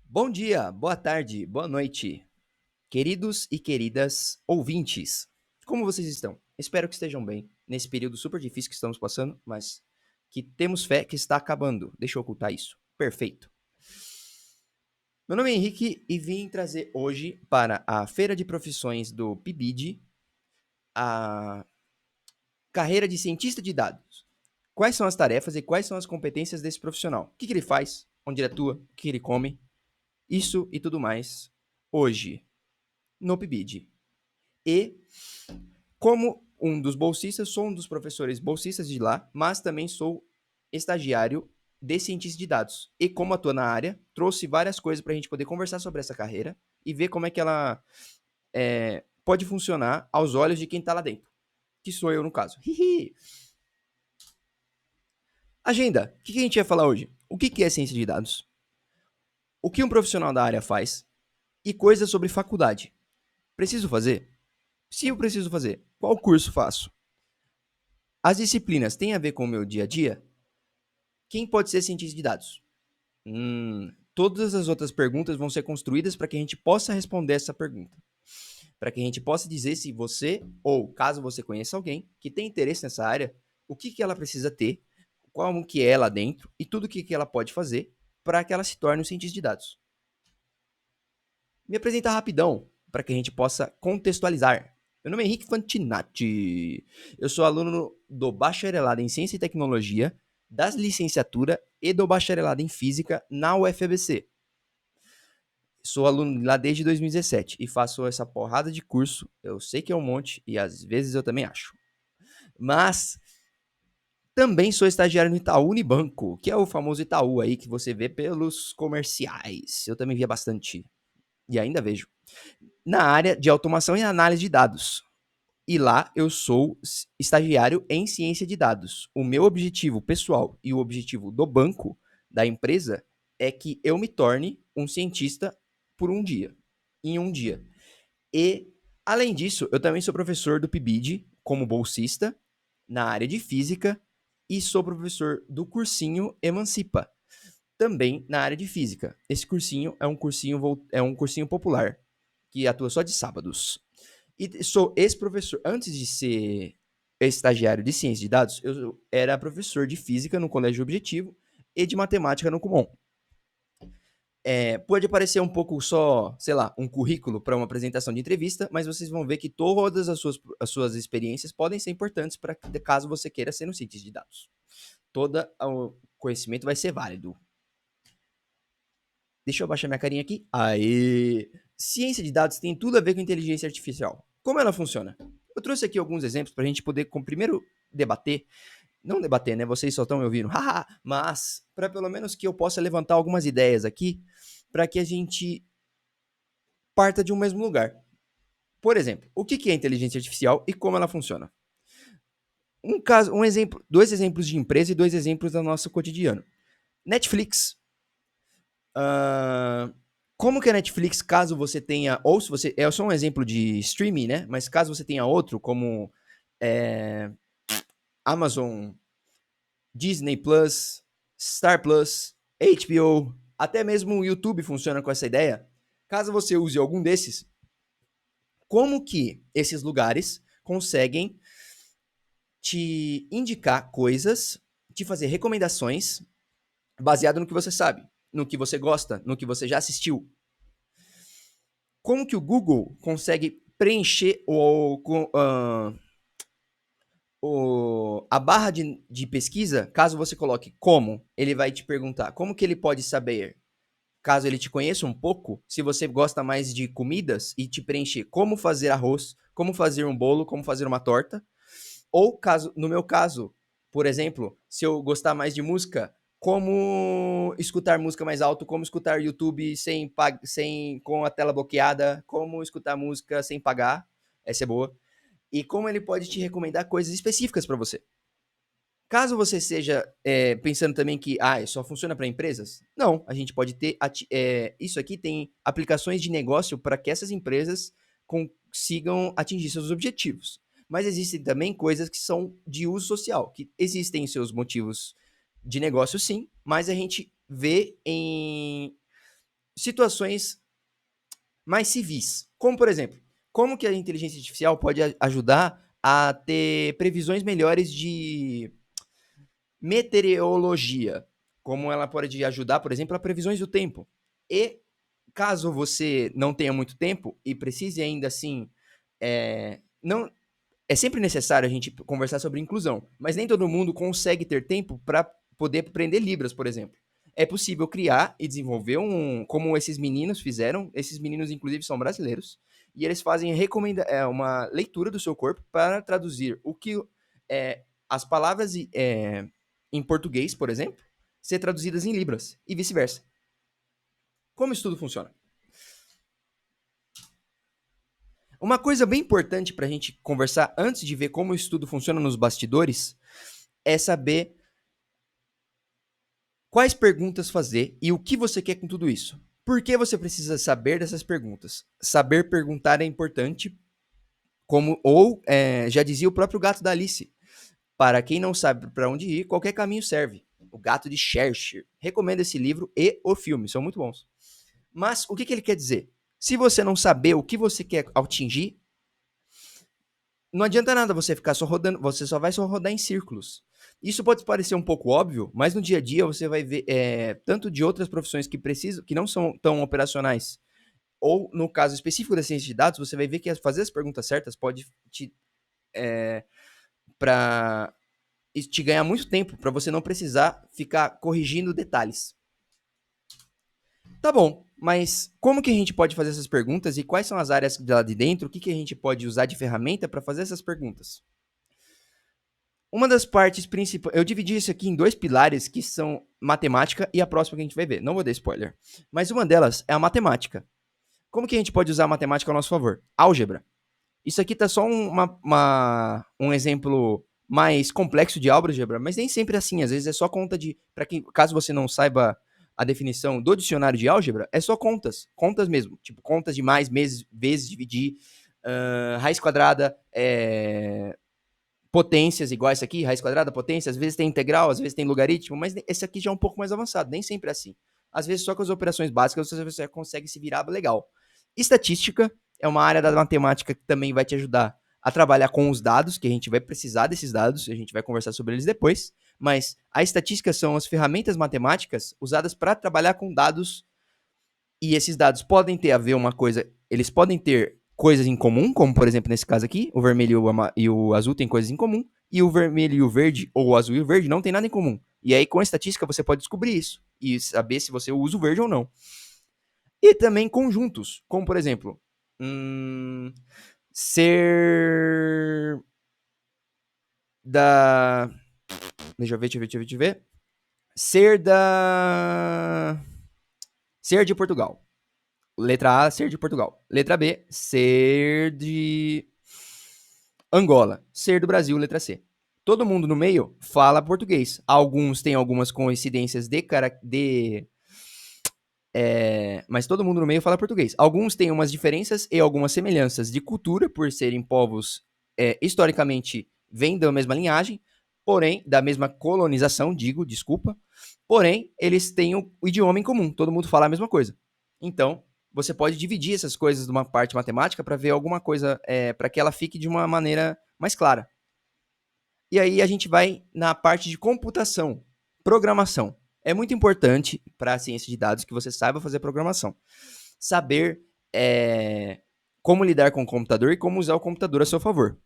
Bom dia, boa tarde, boa noite, queridos e queridas ouvintes. Como vocês estão? Espero que estejam bem nesse período super difícil que estamos passando, mas que temos fé que está acabando. Deixa eu ocultar isso. Perfeito. Meu nome é Henrique e vim trazer hoje para a Feira de Profissões do PIBID a carreira de cientista de dados. Quais são as tarefas e quais são as competências desse profissional? O que ele faz? Onde ele atua? O que ele come? Isso e tudo mais hoje no PIBID. E como um dos bolsistas, sou um dos professores bolsistas de lá, mas também sou estagiário de cientista de dados. E como atua na área, trouxe várias coisas para a gente poder conversar sobre essa carreira e ver como é que ela pode funcionar aos olhos de quem está lá dentro, que sou eu no caso. Agenda. O que a gente vai falar hoje? O que é ciência de dados? O que um profissional da área faz? E coisas sobre faculdade. Preciso fazer? Se eu preciso fazer, qual curso faço? As disciplinas têm a ver com o meu dia a dia? Quem pode ser cientista de dados? Todas as outras perguntas vão ser construídas para que a gente possa responder essa pergunta. Para que a gente possa dizer se você, ou caso você conheça alguém que tem interesse nessa área, o que ela precisa ter, como que é lá dentro e tudo o que ela pode fazer para que ela se torne um cientista de dados. Me apresentar rapidão para que a gente possa contextualizar. Meu nome é Henrique Fantinatti. Eu sou aluno do bacharelado em Ciência e Tecnologia, da licenciatura e do bacharelado em Física na UFABC. Sou aluno lá desde 2017 e faço essa porrada de curso. Eu sei que é um monte e às vezes eu também acho. Mas também sou estagiário no Itaú Unibanco, que é o famoso Itaú aí que você vê pelos comerciais. Eu também via bastante e ainda vejo. Na área de automação e análise de dados. E lá eu sou estagiário em ciência de dados. O meu objetivo pessoal e o objetivo do banco, da empresa, é que eu me torne um cientista por um dia, em um dia. E, além disso, eu também sou professor do PIBID como bolsista na área de física e sou professor do cursinho Emancipa, também na área de física. Esse cursinho é um cursinho popular que atua só de sábados. E sou ex-professor. Antes de ser estagiário de ciência de dados, eu era professor de física no Colégio Objetivo e de matemática no Kumon. Pode parecer um pouco só, sei lá, um currículo para uma apresentação de entrevista, mas vocês vão ver que todas as suas experiências podem ser importantes para caso você queira ser um cientista de dados. Todo o conhecimento vai ser válido. Deixa eu baixar minha carinha aqui. Aê! Ciência de dados tem tudo a ver com inteligência artificial. Como ela funciona? Eu trouxe aqui alguns exemplos para a gente poder, primeiro, debater. Não debater, né? Vocês só estão me ouvindo. Haha! Mas, para pelo menos que eu possa levantar algumas ideias aqui, para que a gente parta de um mesmo lugar. Por exemplo, o que é inteligência artificial e como ela funciona? Um exemplo, dois exemplos de empresa e dois exemplos do nosso cotidiano. Netflix. Ah, como que a Netflix, caso você tenha, ou se você, é só um exemplo de streaming, né? Mas caso você tenha outro, como é, Amazon, Disney Plus, Star Plus, HBO, até mesmo o YouTube funciona com essa ideia. Caso você use algum desses, como que esses lugares conseguem te indicar coisas, te fazer recomendações baseado no que você sabe, no que você gosta, no que você já assistiu. Como que o Google consegue preencher a barra de pesquisa, caso você coloque como, ele vai te perguntar como que ele pode saber, caso ele te conheça um pouco, se você gosta mais de comidas e te preencher como fazer arroz, como fazer um bolo, como fazer uma torta. Ou caso, no meu caso, por exemplo, se eu gostar mais de música, como escutar música mais alto, como escutar YouTube sem com a tela bloqueada, como escutar música sem pagar, essa é boa. E como ele pode te recomendar coisas específicas para você. Caso você seja pensando também que só funciona para empresas, não, a gente pode ter. Isso aqui tem aplicações de negócio para que essas empresas consigam atingir seus objetivos. Mas existem também coisas que são de uso social, que existem seus motivos de negócio, sim, mas a gente vê situações mais civis. Como, por exemplo, como que a inteligência artificial pode ajudar a ter previsões melhores de meteorologia? Como ela pode ajudar, por exemplo, a previsões do tempo. E caso você não tenha muito tempo e precise ainda assim, não é sempre necessário a gente conversar sobre inclusão, mas nem todo mundo consegue ter tempo para poder aprender Libras, por exemplo. É possível criar e desenvolver como esses meninos fizeram. Esses meninos, inclusive, são brasileiros. E eles fazem uma leitura do seu corpo para traduzir o que as palavras em português, por exemplo, ser traduzidas em Libras e vice-versa. Como isso tudo funciona? Uma coisa bem importante para a gente conversar antes de ver como isso tudo funciona nos bastidores é saber quais perguntas fazer e o que você quer com tudo isso. Por que você precisa saber dessas perguntas? Saber perguntar é importante, já dizia o próprio gato da Alice. Para quem não sabe para onde ir, qualquer caminho serve. O Gato de Cheshire. Recomendo esse livro e o filme, são muito bons. Mas o que ele quer dizer? Se você não saber o que você quer atingir, não adianta nada você ficar só rodando, você só vai rodar em círculos. Isso pode parecer um pouco óbvio, mas no dia a dia você vai ver tanto de outras profissões que não são tão operacionais, ou no caso específico da ciência de dados, você vai ver que fazer as perguntas certas pode te ganhar muito tempo para você não precisar ficar corrigindo detalhes. Tá bom, mas como que a gente pode fazer essas perguntas e quais são as áreas lá de dentro? O que a gente pode usar de ferramenta para fazer essas perguntas? Uma das partes principais, eu dividi isso aqui em dois pilares que são matemática e a próxima que a gente vai ver. Não vou dar spoiler. Mas uma delas é a matemática. Como que a gente pode usar a matemática ao nosso favor? Álgebra. Isso aqui tá só um exemplo mais complexo de álgebra, mas nem sempre assim. Às vezes é só conta de. Caso você não saiba a definição do dicionário de álgebra, é só contas. Contas mesmo. Tipo, contas de mais, vezes, dividir, raiz quadrada, potências iguais aqui, raiz quadrada, potência, às vezes tem integral, às vezes tem logaritmo, mas esse aqui já é um pouco mais avançado, nem sempre é assim. Às vezes só com as operações básicas você consegue se virar legal. Estatística é uma área da matemática que também vai te ajudar a trabalhar com os dados, que a gente vai precisar desses dados, a gente vai conversar sobre eles depois, mas a estatística são as ferramentas matemáticas usadas para trabalhar com dados, e esses dados podem ter a ver uma coisa, eles podem ter coisas em comum, como por exemplo nesse caso aqui, o vermelho e o azul têm coisas em comum, e o vermelho e o verde, ou o azul e o verde, não tem nada em comum. E aí com a estatística você pode descobrir isso, e saber se você usa o verde ou não. E também conjuntos, como por exemplo, ser da... Deixa eu ver. Ser de Portugal. Letra A, ser de Portugal. Letra B, ser de Angola. Ser do Brasil, letra C. Todo mundo no meio fala português. Alguns têm algumas coincidências mas todo mundo no meio fala português. Alguns têm umas diferenças e algumas semelhanças de cultura, por serem povos historicamente vêm da mesma linhagem, porém, da mesma colonização, desculpa. Porém, eles têm o idioma em comum, todo mundo fala a mesma coisa. Então, você pode dividir essas coisas de uma parte matemática para ver alguma coisa, para que ela fique de uma maneira mais clara. E aí a gente vai na parte de computação, programação. É muito importante para a ciência de dados que você saiba fazer programação. Saber como lidar com o computador e como usar o computador a seu favor.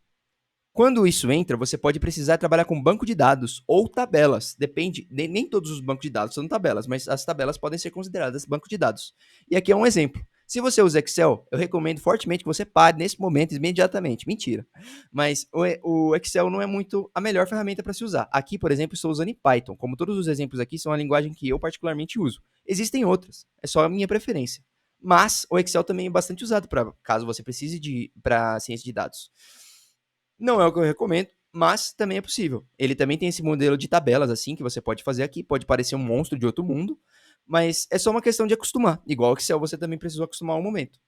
Quando isso entra, você pode precisar trabalhar com banco de dados ou tabelas. Depende, nem todos os bancos de dados são tabelas, mas as tabelas podem ser consideradas banco de dados. E aqui é um exemplo. Se você usa Excel, eu recomendo fortemente que você pare nesse momento imediatamente. Mentira. Mas o Excel não é muito a melhor ferramenta para se usar. Aqui, por exemplo, estou usando em Python. Como todos os exemplos aqui são a linguagem que eu particularmente uso. Existem outras, é só a minha preferência. Mas o Excel também é bastante usado caso você precise para ciência de dados. Não é o que eu recomendo, mas também é possível. Ele também tem esse modelo de tabelas assim que você pode fazer aqui, pode parecer um monstro de outro mundo, mas é só uma questão de acostumar. Igual o Excel, você também precisou acostumar um momento.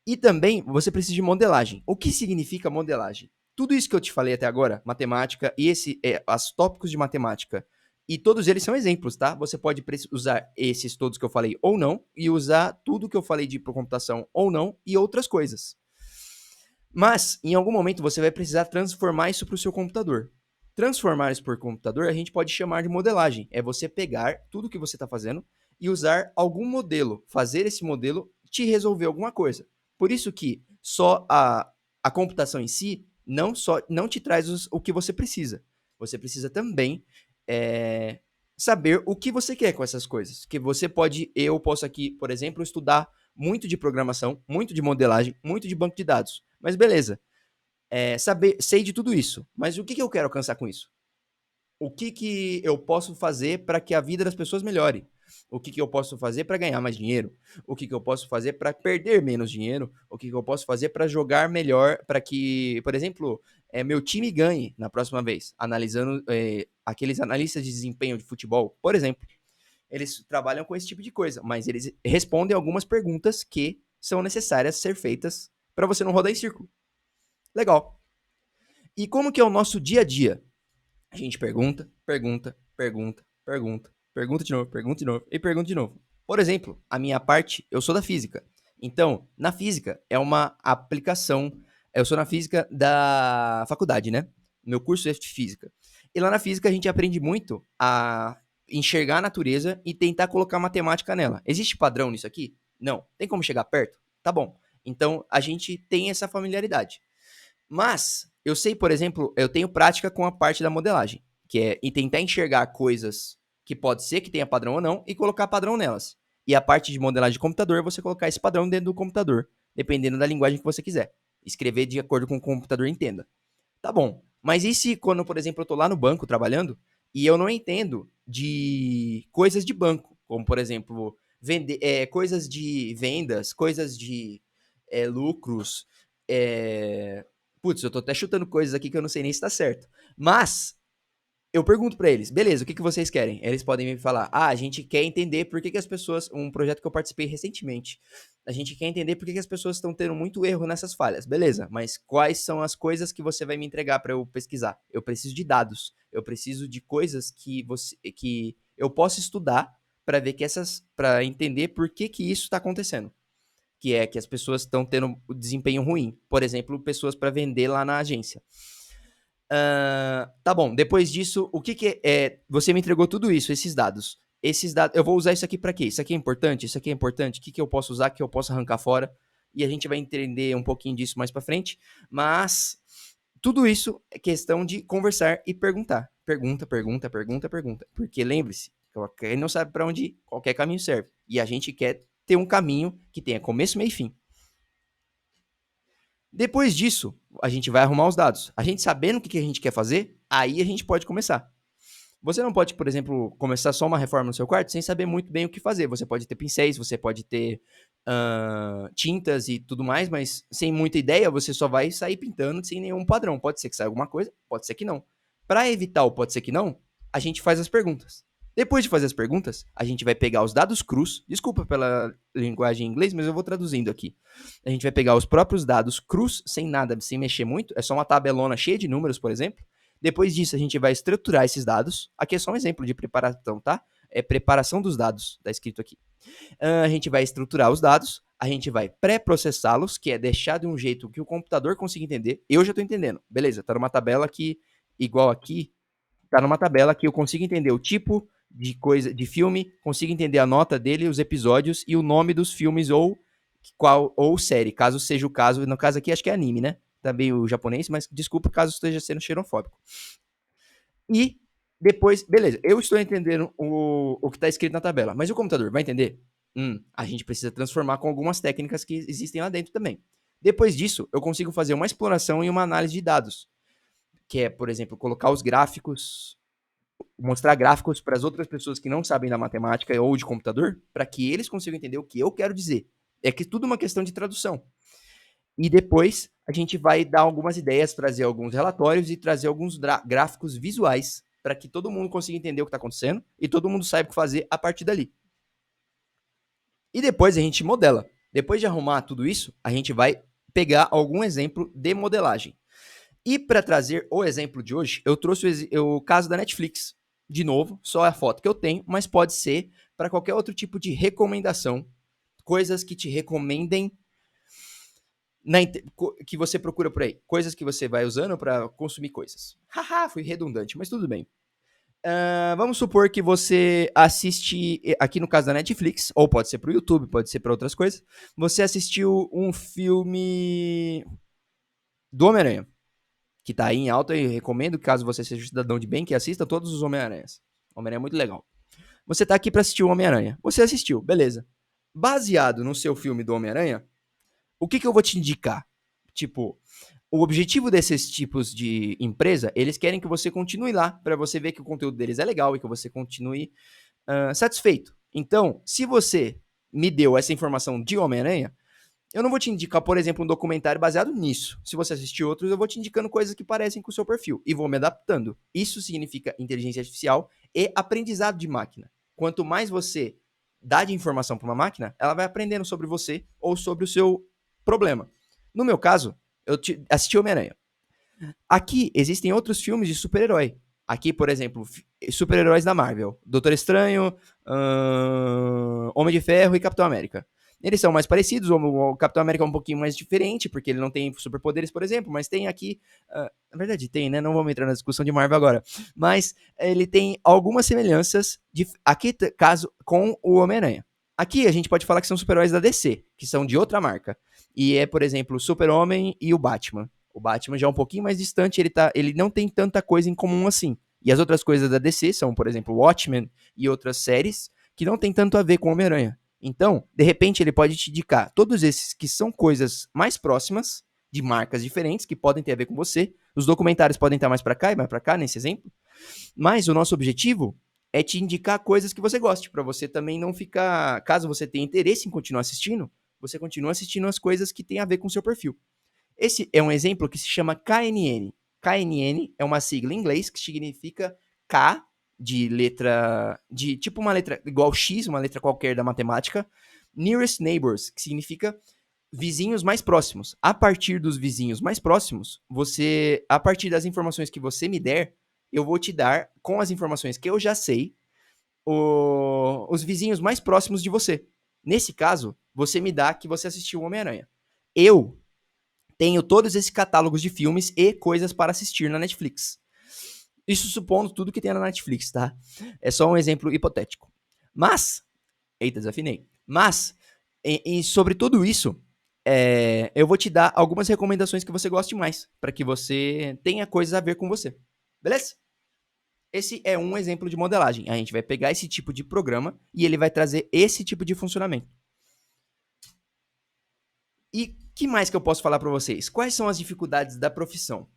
E também você precisa de modelagem. O que significa modelagem? Tudo isso que eu te falei até agora, matemática e os tópicos de matemática E todos eles são exemplos, tá? Você pode usar esses todos que eu falei ou não, e usar tudo que eu falei de computação ou não, e outras coisas. Mas, em algum momento, você vai precisar transformar isso para o seu computador. Transformar isso por computador, a gente pode chamar de modelagem. É você pegar tudo que você está fazendo e usar algum modelo, fazer esse modelo te resolver alguma coisa. Por isso que só a computação em si não te traz o que você precisa. Você precisa também saber o que você quer com essas coisas. Que eu posso aqui, por exemplo, estudar muito de programação, muito de modelagem, muito de banco de dados. Mas beleza, sei de tudo isso. Mas o que eu quero alcançar com isso? O que eu posso fazer para que a vida das pessoas melhore? O que eu posso fazer para ganhar mais dinheiro? O que eu posso fazer para perder menos dinheiro? O que eu posso fazer para jogar melhor, para que, por exemplo, meu time ganhe na próxima vez? Analisando aqueles analistas de desempenho de futebol, por exemplo. Eles trabalham com esse tipo de coisa, mas eles respondem algumas perguntas que são necessárias ser feitas para você não rodar em círculo. Legal. E como que é o nosso dia a dia? A gente pergunta, pergunta, pergunta, pergunta, pergunta de novo e pergunta de novo. Por exemplo, a minha parte, eu sou da física. Então, na física é uma aplicação. Eu sou na física da faculdade, né? Meu curso é de física. E lá na física a gente aprende muito a enxergar a natureza e tentar colocar matemática nela. Existe padrão nisso aqui? Não. Tem como chegar perto? Tá bom. Então a gente tem essa familiaridade. Mas eu sei, por exemplo, eu tenho prática com a parte da modelagem, que é tentar enxergar coisas que pode ser que tenha padrão ou não e colocar padrão nelas. E a parte de modelagem de computador, você colocar esse padrão dentro do computador, dependendo da linguagem que você quiser. Escrever de acordo com o que o computador entenda. Tá bom. Mas e se quando, por exemplo, eu tô lá no banco trabalhando e eu não entendo de coisas de banco, como por exemplo, coisas de vendas, coisas de lucros, putz, eu tô até chutando coisas aqui que eu não sei nem se tá certo. Mas eu pergunto para eles, beleza, o que vocês querem? Eles podem me falar, a gente quer entender por que as pessoas, um projeto que eu participei recentemente, a gente quer entender por que as pessoas estão tendo muito erro nessas falhas. Beleza, mas quais são as coisas que você vai me entregar para eu pesquisar? Eu preciso de dados, eu preciso de coisas que eu possa estudar para ver para entender por que isso está acontecendo. Que é que as pessoas estão tendo o desempenho ruim. Por exemplo, pessoas para vender lá na agência. Tá bom, depois disso, o que é? Você me entregou tudo isso, esses dados. Esses dados, eu vou usar isso aqui para quê? Isso aqui é importante? Isso aqui é importante? O que eu posso usar, que eu posso arrancar fora? E a gente vai entender um pouquinho disso mais para frente. Mas tudo isso é questão de conversar e perguntar. Pergunta, pergunta, pergunta, pergunta. Porque lembre-se, quem não sabe para onde ir, qualquer caminho serve. E a gente quer ter um caminho que tenha começo, meio e fim. Depois disso, a gente vai arrumar os dados. A gente sabendo o que a gente quer fazer, aí a gente pode começar. Você não pode, por exemplo, começar só uma reforma no seu quarto sem saber muito bem o que fazer. Você pode ter pincéis, você pode ter tintas e tudo mais, mas sem muita ideia, você só vai sair pintando sem nenhum padrão. Pode ser que saia alguma coisa, pode ser que não. Para evitar o pode ser que não, a gente faz as perguntas. Depois de fazer as perguntas, a gente vai pegar os dados crus. Desculpa pela linguagem em inglês, mas eu vou traduzindo aqui. A gente vai pegar os próprios dados crus, sem nada, sem mexer muito. É só uma tabelona cheia de números, por exemplo. Depois disso, a gente vai estruturar esses dados. Aqui é só um exemplo de preparação, tá? É preparação dos dados, tá escrito aqui. A gente vai estruturar os dados, a gente vai pré-processá-los, que é deixar de um jeito que o computador consiga entender. Eu já estou entendendo. Beleza, tá numa tabela que, igual aqui, tá numa tabela que eu consigo entender o tipo de coisa, de filme, consigo entender a nota dele, os episódios e o nome dos filmes ou série, caso seja o caso. No caso aqui, acho que é anime, né? Também o japonês, mas desculpa caso esteja sendo xenofóbico. E depois, beleza, eu estou entendendo o que está escrito na tabela, mas o computador vai entender? A gente precisa transformar com algumas técnicas que existem lá dentro também. Depois disso, eu consigo fazer uma exploração e uma análise de dados, que é, por exemplo, colocar os gráficos, mostrar gráficos para as outras pessoas que não sabem da matemática ou de computador, para que eles consigam entender o que eu quero dizer. É que tudo uma questão de tradução. E depois a gente vai dar algumas ideias, trazer alguns relatórios e trazer alguns gráficos visuais para que todo mundo consiga entender o que está acontecendo e todo mundo saiba o que fazer a partir dali. E depois a gente modela. Depois de arrumar tudo isso, a gente vai pegar algum exemplo de modelagem. E para trazer o exemplo de hoje, eu trouxe o caso da Netflix. De novo, só a foto que eu tenho, mas pode ser para qualquer outro tipo de recomendação, coisas que te recomendem que você procura por aí, coisas que você vai usando para consumir coisas. Haha, fui redundante, mas tudo bem. Vamos supor que você assiste, aqui no caso da Netflix, ou pode ser para o YouTube, pode ser para outras coisas, você assistiu um filme do Homem-Aranha, que tá aí em alta e recomendo, caso você seja um cidadão de bem, que assista todos os Homem-Aranhas. Homem-Aranha é muito legal. Você tá aqui para assistir o Homem-Aranha. Você assistiu, beleza. Baseado no seu filme do Homem-Aranha, o que eu vou te indicar? Tipo, o objetivo desses tipos de empresa, eles querem que você continue lá, para você ver que o conteúdo deles é legal e que você continue satisfeito. Então, se você me deu essa informação de Homem-Aranha, eu não vou te indicar, por exemplo, um documentário baseado nisso. Se você assistir outros, eu vou te indicando coisas que parecem com o seu perfil e vou me adaptando. Isso significa inteligência artificial e aprendizado de máquina. Quanto mais você dá de informação para uma máquina, ela vai aprendendo sobre você ou sobre o seu problema. No meu caso, eu assisti Homem-Aranha. Aqui existem outros filmes de super-herói. Aqui, por exemplo, super-heróis da Marvel. Doutor Estranho, Homem de Ferro e Capitão América. Eles são mais parecidos, o Capitão América é um pouquinho mais diferente, porque ele não tem superpoderes, por exemplo, mas tem aqui... na verdade tem, né? Não vamos entrar na discussão de Marvel agora. Mas ele tem algumas semelhanças, aqui, caso, com o Homem-Aranha. Aqui a gente pode falar que são super-heróis da DC, que são de outra marca. E é, por exemplo, o Super-Homem e o Batman. O Batman já é um pouquinho mais distante, ele não tem tanta coisa em comum assim. E as outras coisas da DC são, por exemplo, Watchmen e outras séries que não tem tanto a ver com Homem-Aranha. Então, de repente, ele pode te indicar todos esses que são coisas mais próximas, de marcas diferentes, que podem ter a ver com você. Os documentários podem estar mais para cá e mais para cá, nesse exemplo. Mas o nosso objetivo é te indicar coisas que você goste, para você também não ficar... Caso você tenha interesse em continuar assistindo, você continua assistindo as coisas que têm a ver com o seu perfil. Esse é um exemplo que se chama KNN. KNN é uma sigla em inglês que significa K de letra, de tipo uma letra igual X, uma letra qualquer da matemática, nearest neighbors, que significa vizinhos mais próximos. A partir dos vizinhos mais próximos, a partir das informações que você me der, eu vou te dar, com as informações que eu já sei, os vizinhos mais próximos de você. Nesse caso, você me dá que você assistiu o Homem-Aranha. Eu tenho todos esses catálogos de filmes e coisas para assistir na Netflix. Isso supondo tudo que tem na Netflix, tá? É só um exemplo hipotético. Mas, eita, desafinei. Mas, sobre tudo isso, eu vou te dar algumas recomendações que você goste mais, para que você tenha coisas a ver com você. Beleza? Esse é um exemplo de modelagem. A gente vai pegar esse tipo de programa e ele vai trazer esse tipo de funcionamento. E que mais que eu posso falar para vocês? Quais são as dificuldades da profissão?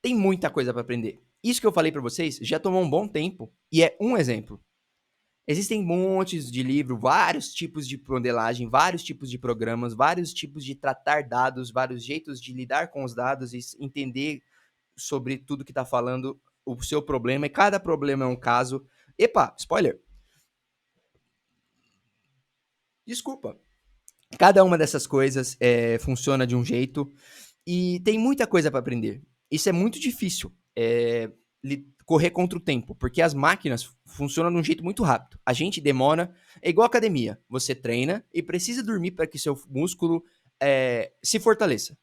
Tem muita coisa para aprender. Isso que eu falei para vocês já tomou um bom tempo e é um exemplo. Existem montes de livros, vários tipos de modelagem, vários tipos de programas, vários tipos de tratar dados, vários jeitos de lidar com os dados e entender sobre tudo que está falando o seu problema. E cada problema é um caso. Epa, spoiler. Desculpa. Cada uma dessas coisas funciona de um jeito e tem muita coisa para aprender. Isso é muito difícil, correr contra o tempo, porque as máquinas funcionam de um jeito muito rápido. A gente demora, é igual academia. Você treina e precisa dormir para que seu músculo se fortaleça.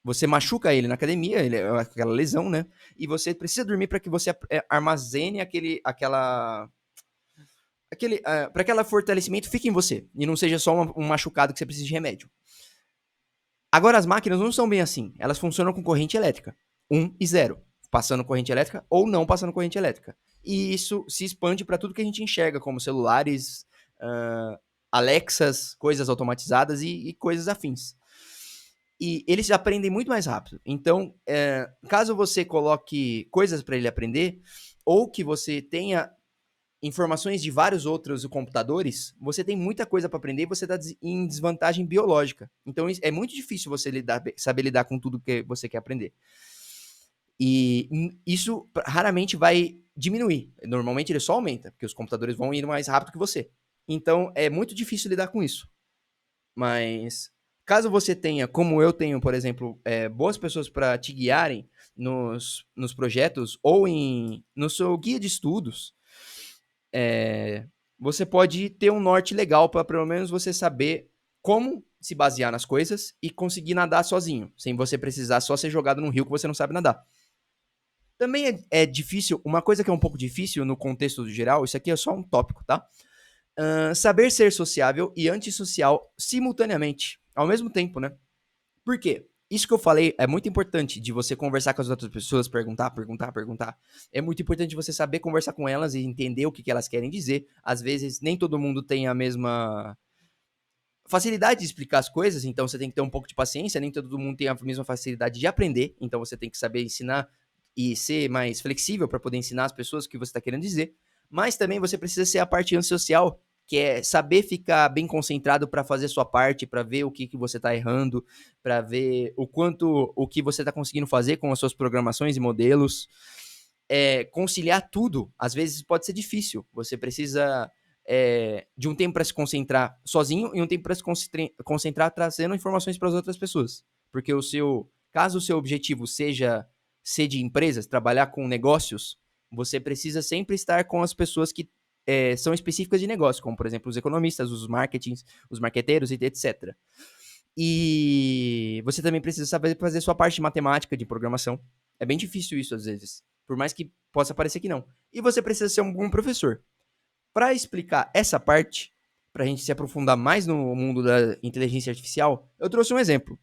Você machuca ele na academia, ele é aquela lesão, né? E você precisa dormir para que você armazene para aquele fortalecimento fique em você e não seja só um machucado que você precisa de remédio. Agora, as máquinas não são bem assim. Elas funcionam com corrente elétrica. 1 e 0. Passando corrente elétrica ou não passando corrente elétrica. E isso se expande para tudo que a gente enxerga, como celulares, Alexas, coisas automatizadas e coisas afins. E eles aprendem muito mais rápido. Então, caso você coloque coisas para ele aprender, ou que você tenha informações de vários outros computadores, você tem muita coisa para aprender e você está em desvantagem biológica. Então é muito difícil você saber lidar com tudo que você quer aprender. E isso raramente vai diminuir. Normalmente ele só aumenta, porque os computadores vão ir mais rápido que você. Então é muito difícil lidar com isso. Mas caso você tenha, como eu tenho, por exemplo, boas pessoas para te guiarem nos projetos ou no seu guia de estudos, você pode ter um norte legal para pelo menos você saber como se basear nas coisas e conseguir nadar sozinho, sem você precisar só ser jogado num rio que você não sabe nadar. Também é difícil, uma coisa que é um pouco difícil no contexto geral, isso aqui é só um tópico, tá? Saber ser sociável e antissocial simultaneamente, ao mesmo tempo, né? Por quê? Isso que eu falei é muito importante de você conversar com as outras pessoas, perguntar. É muito importante você saber conversar com elas e entender o que, que elas querem dizer. Às vezes, nem todo mundo tem a mesma facilidade de explicar as coisas, então você tem que ter um pouco de paciência. Nem todo mundo tem a mesma facilidade de aprender, então você tem que saber ensinar e ser mais flexível para poder ensinar as pessoas o que você está querendo dizer. Mas também você precisa ser a parte antissocial, que é saber ficar bem concentrado para fazer sua parte, para ver o que, que você está errando, para ver o que você está conseguindo fazer com as suas programações e modelos. Conciliar tudo, às vezes pode ser difícil. Você precisa de um tempo para se concentrar sozinho e um tempo para se concentrar trazendo informações para as outras pessoas. Porque caso o seu objetivo seja ser de empresas, trabalhar com negócios, você precisa sempre estar com as pessoas que são específicas de negócio, como, por exemplo, os economistas, os marketings, os marqueteiros, etc. E você também precisa saber fazer sua parte de matemática, de programação. É bem difícil isso, às vezes. Por mais que possa parecer que não. E você precisa ser um bom professor. Para explicar essa parte, para a gente se aprofundar mais no mundo da inteligência artificial, eu trouxe um exemplo.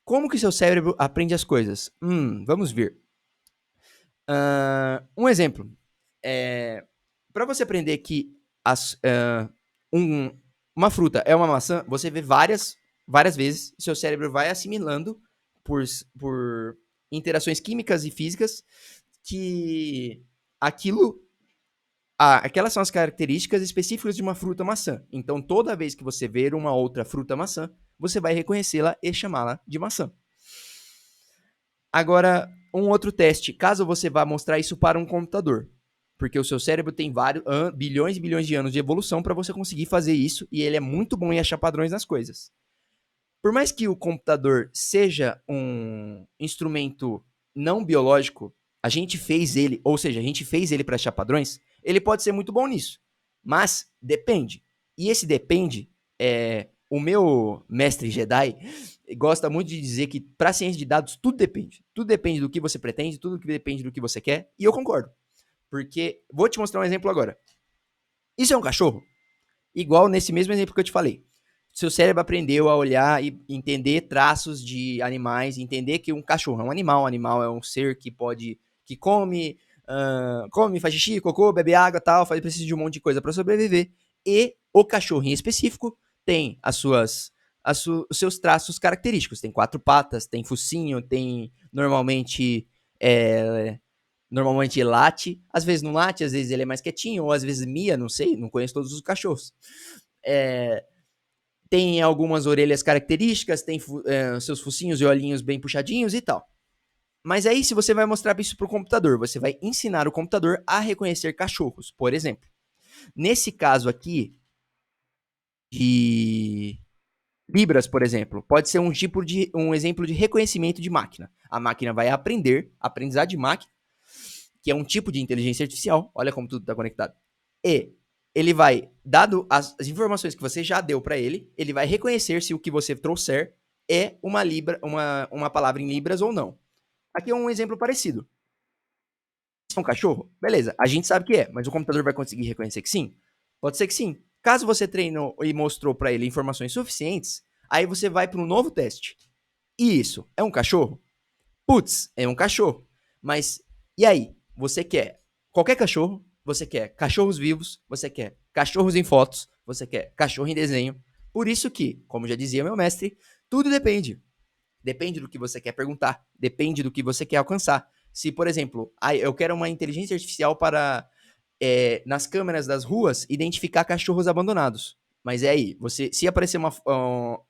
Como que seu cérebro aprende as coisas? Vamos ver. Um exemplo. Para você aprender que uma fruta é uma maçã, você vê várias vezes, seu cérebro vai assimilando por interações químicas e físicas que aquelas são as características específicas de uma fruta maçã. Então, toda vez que você ver uma outra fruta maçã, você vai reconhecê-la e chamá-la de maçã. Agora, um outro teste, caso você vá mostrar isso para um computador, porque o seu cérebro tem bilhões e bilhões de anos de evolução para você conseguir fazer isso, e ele é muito bom em achar padrões nas coisas. Por mais que o computador seja um instrumento não biológico, a gente fez ele para achar padrões, ele pode ser muito bom nisso. Mas depende. E esse depende, o meu mestre Jedi gosta muito de dizer que para ciência de dados tudo depende. Tudo depende do que você pretende, tudo depende do que você quer, e eu concordo. Porque, vou te mostrar um exemplo agora. Isso é um cachorro? Igual nesse mesmo exemplo que eu te falei. Seu cérebro aprendeu a olhar e entender traços de animais, entender que um cachorro é um animal é um ser que come, faz xixi, cocô, bebe água, tal, precisa de um monte de coisa para sobreviver. E o cachorro em específico tem os seus traços característicos. Tem 4 patas, tem focinho, tem normalmente late, às vezes não late, às vezes ele é mais quietinho, ou às vezes mia, não sei, não conheço todos os cachorros. Tem algumas orelhas características, tem seus focinhos e olhinhos bem puxadinhos e tal. Mas aí, se você vai mostrar isso para o computador, você vai ensinar o computador a reconhecer cachorros, por exemplo. Nesse caso aqui, de Libras, por exemplo, pode ser um exemplo de reconhecimento de máquina. A máquina vai aprendizado de máquina, que é um tipo de inteligência artificial, olha como tudo está conectado. E ele vai, dado as informações que você já deu para ele vai reconhecer se o que você trouxer é uma palavra em libras ou não. Aqui é um exemplo parecido. Se é um cachorro, beleza, a gente sabe que é, mas o computador vai conseguir reconhecer que sim? Pode ser que sim. Caso você treinou e mostrou para ele informações suficientes, aí você vai para um novo teste. E isso, é um cachorro? Putz, é um cachorro. Mas, e aí? Você quer qualquer cachorro? Você quer cachorros vivos? Você quer cachorros em fotos? Você quer cachorro em desenho? Por isso que, como já dizia meu mestre, tudo depende. Depende do que você quer perguntar. Depende do que você quer alcançar. Se, por exemplo, eu quero uma inteligência artificial para, nas câmeras das ruas, identificar cachorros abandonados. Mas aí, se aparecer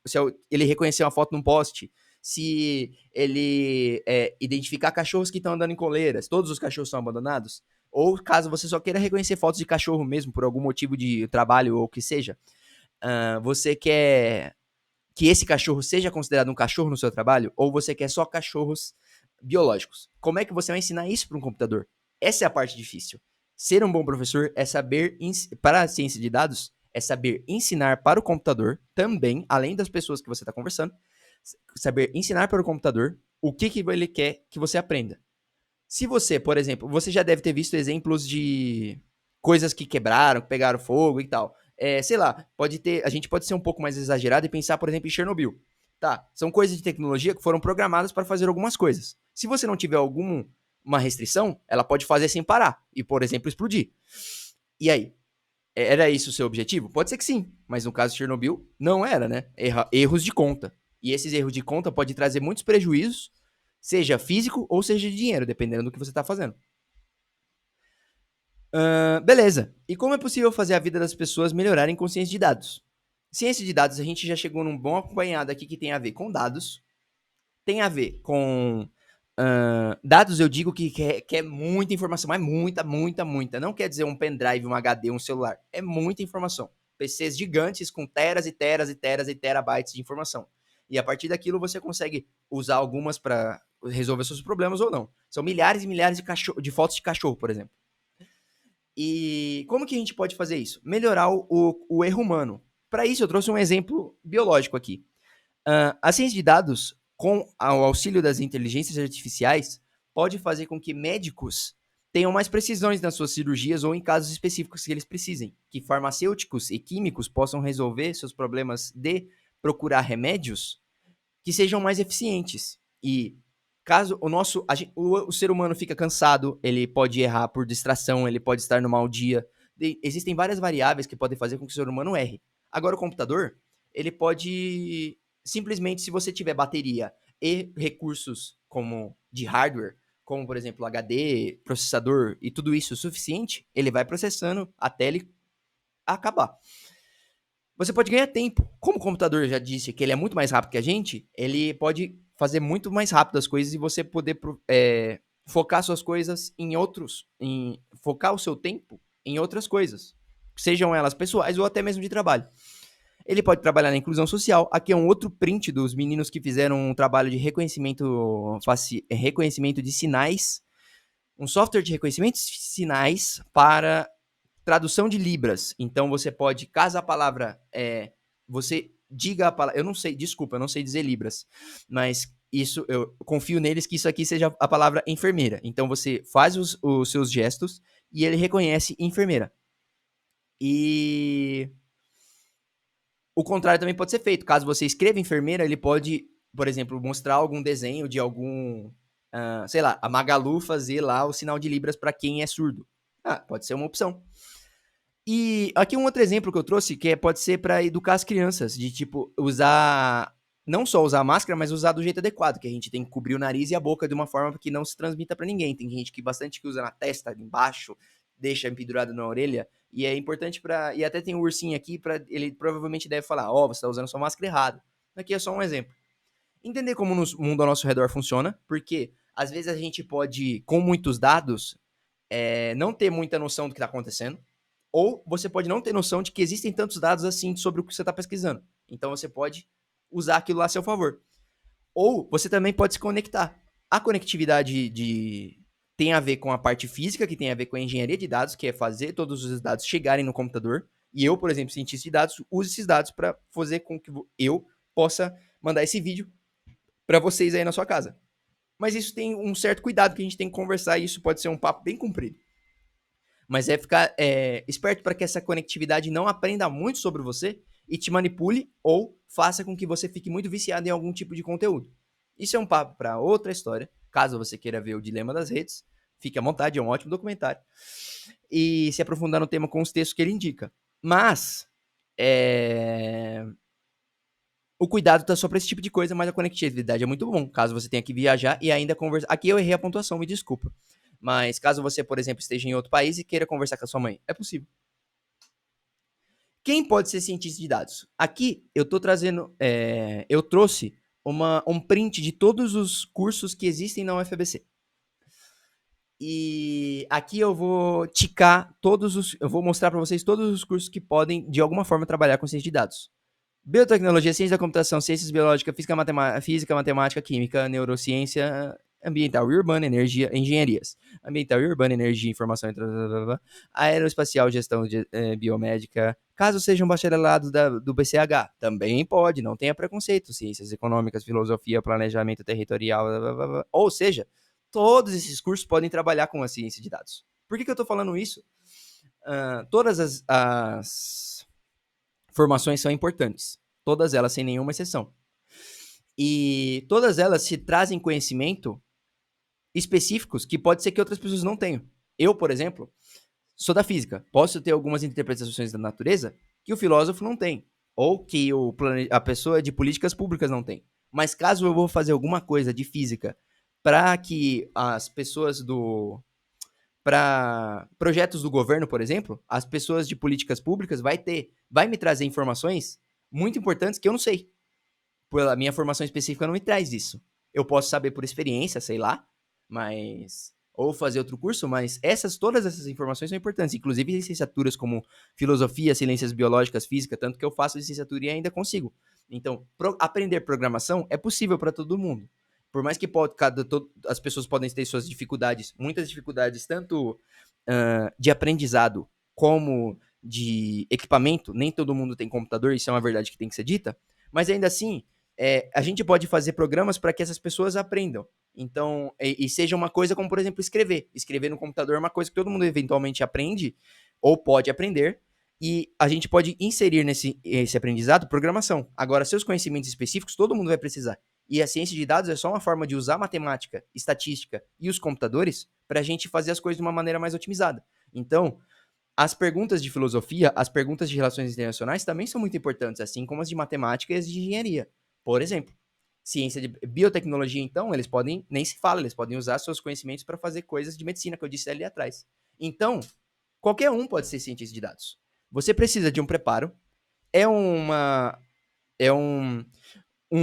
se ele reconhecer uma foto num poste, se ele identificar cachorros que estão andando em coleiras, todos os cachorros são abandonados, ou caso você só queira reconhecer fotos de cachorro mesmo, por algum motivo de trabalho ou o que seja, você quer que esse cachorro seja considerado um cachorro no seu trabalho, ou você quer só cachorros biológicos? Como é que você vai ensinar isso para um computador? Essa é a parte difícil. Ser um bom professor é saber, para a ciência de dados, é saber ensinar para o computador também, além das pessoas que você está conversando, saber ensinar para o computador o que ele quer que você aprenda. Se você, por exemplo, você já deve ter visto exemplos de coisas que quebraram, que pegaram fogo e tal. Sei lá, a gente pode ser um pouco mais exagerado e pensar, por exemplo, em Chernobyl. Tá, são coisas de tecnologia que foram programadas para fazer algumas coisas. Se você não tiver alguma restrição, ela pode fazer sem parar e, por exemplo, explodir. E aí? Era isso o seu objetivo? Pode ser que sim, mas no caso de Chernobyl, não era, né? Erros de conta. E esses erros de conta podem trazer muitos prejuízos, seja físico ou seja de dinheiro, dependendo do que você está fazendo. Beleza. E como é possível fazer a vida das pessoas melhorarem com ciência de dados? Ciência de dados, a gente já chegou num bom acompanhado aqui que tem a ver com dados, tem a ver com dados, eu digo que é muita informação, mas muita. Não quer dizer um pendrive, um HD, um celular. É muita informação. PCs gigantes com teras e teras e teras e terabytes de informação. E a partir daquilo você consegue usar algumas para resolver seus problemas ou não. São milhares e milhares de fotos de cachorro, por exemplo. E como que a gente pode fazer isso? Melhorar o erro humano. Para isso, eu trouxe um exemplo biológico aqui. A ciência de dados, com o auxílio das inteligências artificiais, pode fazer com que médicos tenham mais precisões nas suas cirurgias ou em casos específicos que eles precisem. Que farmacêuticos e químicos possam resolver seus problemas de procurar remédios que sejam mais eficientes. E caso o ser humano fica cansado, ele pode errar por distração, ele pode estar no mau dia. Existem várias variáveis que podem fazer com que o ser humano erre. Agora, o computador, ele pode simplesmente, se você tiver bateria e recursos como de hardware, como por exemplo HD, processador e tudo isso suficiente, ele vai processando até ele acabar. Você pode ganhar tempo. Como o computador já disse que ele é muito mais rápido que a gente, ele pode fazer muito mais rápido as coisas e você poder focar suas coisas focar o seu tempo em outras coisas, sejam elas pessoais ou até mesmo de trabalho. Ele pode trabalhar na inclusão social. Aqui é um outro print dos meninos que fizeram um trabalho de reconhecimento de sinais, um software de reconhecimento de sinais para tradução de libras. Então você pode, caso a palavra você diga a palavra, eu não sei dizer libras, mas isso eu confio neles que isso aqui seja a palavra enfermeira. Então você faz os seus gestos e ele reconhece enfermeira. E o contrário também pode ser feito. Caso você escreva enfermeira, ele pode, por exemplo, mostrar algum desenho de algum, sei lá, a Magalu fazer lá o sinal de libras para quem é surdo. Pode ser uma opção. E aqui um outro exemplo que eu trouxe, que pode ser para educar as crianças, de tipo, não só usar máscara, mas usar do jeito adequado, que a gente tem que cobrir o nariz e a boca de uma forma que não se transmita para ninguém. Tem gente que bastante que usa na testa, embaixo, deixa pendurado na orelha, e é importante e até tem um ursinho aqui, ele provavelmente deve falar, você está usando sua máscara errado. Aqui é só um exemplo. Entender como o mundo ao nosso redor funciona, porque às vezes a gente pode, com muitos dados, não ter muita noção do que está acontecendo, ou você pode não ter noção de que existem tantos dados assim sobre o que você está pesquisando. Então você pode usar aquilo lá a seu favor. Ou você também pode se conectar. A conectividade tem a ver com a parte física, que tem a ver com a engenharia de dados, que é fazer todos os dados chegarem no computador. E eu, por exemplo, cientista de dados, uso esses dados para fazer com que eu possa mandar esse vídeo para vocês aí na sua casa. Mas isso tem um certo cuidado que a gente tem que conversar e isso pode ser um papo bem comprido. Mas é ficar esperto para que essa conectividade não aprenda muito sobre você e te manipule ou faça com que você fique muito viciado em algum tipo de conteúdo. Isso é um papo para outra história. Caso você queira ver o Dilema das Redes, fique à vontade, é um ótimo documentário. E se aprofundar no tema com os textos que ele indica. Mas o cuidado tá só para esse tipo de coisa, mas a conectividade é muito bom. Caso você tenha que viajar e ainda conversar. Aqui eu errei a pontuação, me desculpa. Mas caso você, por exemplo, esteja em outro país e queira conversar com a sua mãe, é possível. Quem pode ser cientista de dados? Aqui eu tô trazendo, eu trouxe um print de todos os cursos que existem na UFABC. E aqui eu vou ticar eu vou mostrar para vocês todos os cursos que podem, de alguma forma, trabalhar com ciência de dados. Biotecnologia, ciência da computação, ciências biológicas, física, matemática, química, neurociência ambiental e urbana, energia, engenharias. Ambiental e urbana, energia, informação, aeroespacial, gestão biomédica. Caso seja um bacharelado do BCH, também pode, não tenha preconceito. Ciências econômicas, filosofia, planejamento territorial, ou seja, todos esses cursos podem trabalhar com a ciência de dados. Por que eu estou falando isso? Todas as formações são importantes. Todas elas, sem nenhuma exceção. E todas elas se trazem conhecimento específicos que pode ser que outras pessoas não tenham. Eu, por exemplo, sou da física. Posso ter algumas interpretações da natureza que o filósofo não tem. Ou que a pessoa de políticas públicas não tem. Mas caso eu vou fazer alguma coisa de física para que as pessoas para projetos do governo, por exemplo, as pessoas de políticas públicas vai me trazer informações muito importantes que eu não sei. Pela minha formação específica não me traz isso. Eu posso saber por experiência, sei lá, mas ou fazer outro curso, mas todas essas informações são importantes, inclusive licenciaturas como filosofia, ciências biológicas, física, tanto que eu faço licenciatura e ainda consigo. Então, aprender programação é possível para todo mundo. Por mais que as pessoas podem ter suas dificuldades, muitas dificuldades, tanto de aprendizado como de equipamento, nem todo mundo tem computador, isso é uma verdade que tem que ser dita, mas ainda assim, a gente pode fazer programas para que essas pessoas aprendam. Então, e seja uma coisa como, por exemplo, escrever. Escrever no computador é uma coisa que todo mundo eventualmente aprende, ou pode aprender, e a gente pode inserir esse aprendizado programação. Agora, seus conhecimentos específicos, todo mundo vai precisar. E a ciência de dados é só uma forma de usar matemática, estatística e os computadores para a gente fazer as coisas de uma maneira mais otimizada. Então, as perguntas de filosofia, as perguntas de relações internacionais também são muito importantes, assim como as de matemática e as de engenharia. Por exemplo, ciência de biotecnologia, então, eles podem, nem se fala, eles podem usar seus conhecimentos para fazer coisas de medicina, que eu disse ali atrás. Então, qualquer um pode ser cientista de dados. Você precisa de um preparo, é um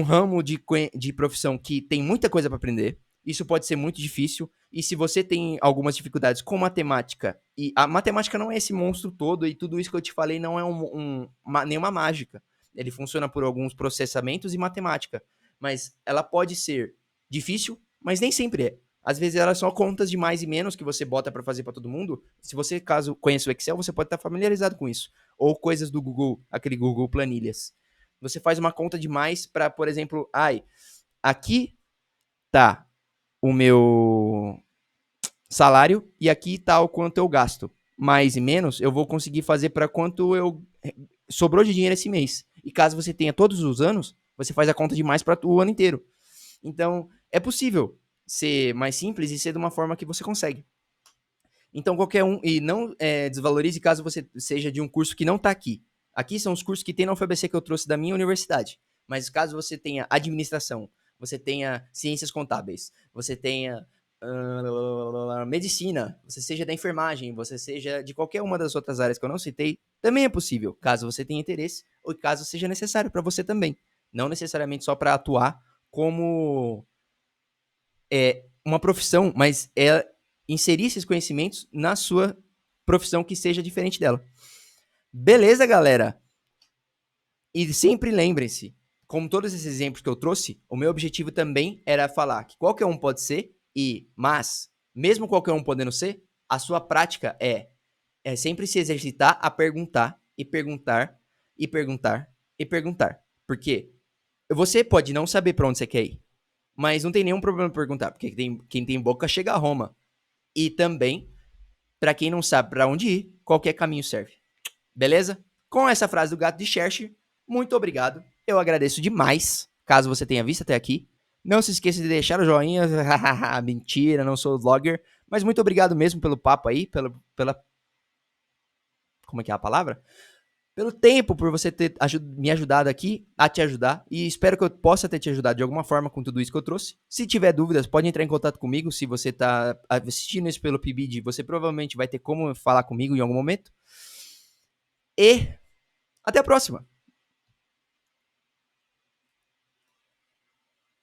ramo de profissão que tem muita coisa para aprender. Isso pode ser muito difícil. E se você tem algumas dificuldades com matemática, e a matemática não é esse monstro todo, e tudo isso que eu te falei não é nenhuma mágica. Ele funciona por alguns processamentos e matemática. Mas ela pode ser difícil, mas nem sempre é. Às vezes ela é só contas de mais e menos que você bota para fazer para todo mundo. Se você, caso conheça o Excel, você pode estar familiarizado com isso. Ou coisas do Google, aquele Google Planilhas. Você faz uma conta de mais para, por exemplo, aqui tá o meu salário e aqui tá o quanto eu gasto. Mais e menos, eu vou conseguir fazer para quanto eu sobrou de dinheiro esse mês. E caso você tenha todos os anos, você faz a conta de mais para o ano inteiro. Então, é possível ser mais simples e ser de uma forma que você consegue. Então, qualquer um, e não desvalorize caso você seja de um curso que não está aqui. Aqui são os cursos que tem na UFABC que eu trouxe da minha universidade. Mas caso você tenha administração, você tenha ciências contábeis, você tenha medicina, você seja da enfermagem, você seja de qualquer uma das outras áreas que eu não citei, também é possível, caso você tenha interesse ou caso seja necessário para você também. Não necessariamente só para atuar como uma profissão, mas inserir esses conhecimentos na sua profissão que seja diferente dela. Beleza, galera? E sempre lembrem-se, como todos esses exemplos que eu trouxe, o meu objetivo também era falar que qualquer um pode ser, mas, mesmo qualquer um podendo ser, a sua prática é sempre se exercitar a perguntar, e perguntar, e perguntar, e perguntar. Porque você pode não saber para onde você quer ir, mas não tem nenhum problema perguntar, porque quem tem boca chega a Roma. E também, para quem não sabe para onde ir, qualquer caminho serve. Beleza? Com essa frase do gato de Cheshire, muito obrigado. Eu agradeço demais, caso você tenha visto até aqui. Não se esqueça de deixar o joinha. Mentira, não sou vlogger. Mas muito obrigado mesmo pelo papo aí, pela... Como é que é a palavra? Pelo tempo, por você ter me ajudado aqui a te ajudar. E espero que eu possa ter te ajudado de alguma forma com tudo isso que eu trouxe. Se tiver dúvidas, pode entrar em contato comigo. Se você está assistindo isso pelo PIBID, você provavelmente vai ter como falar comigo em algum momento. E até a próxima!